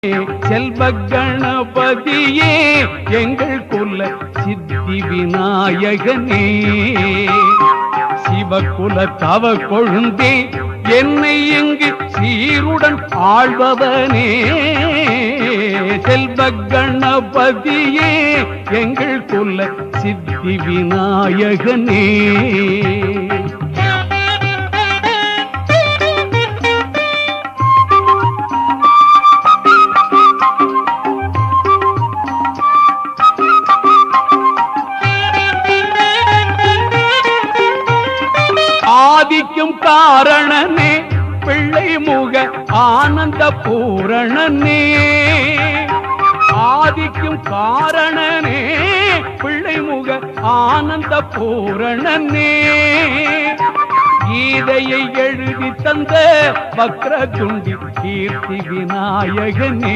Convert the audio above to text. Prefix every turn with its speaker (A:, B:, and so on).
A: செல்வ கணபதியே எங்கள் குல சித்தி விநாயகனே, சிவகுல தவ கொழுந்தே என்னை இங்கு சீருடன் ஆழ்பவனே, செல்வ கணபதியே எங்கள் குல சித்தி விநாயகனே. ஆதிக்கும் காரணனே பிள்ளை முக ஆனந்த பூரணனே, ஆதிக்கும் காரணனே பிள்ளை முக ஆனந்த பூரணனே, கீதையை எழுதி தந்த வக்ரதுண்டி கீர்த்தி விநாயகனே.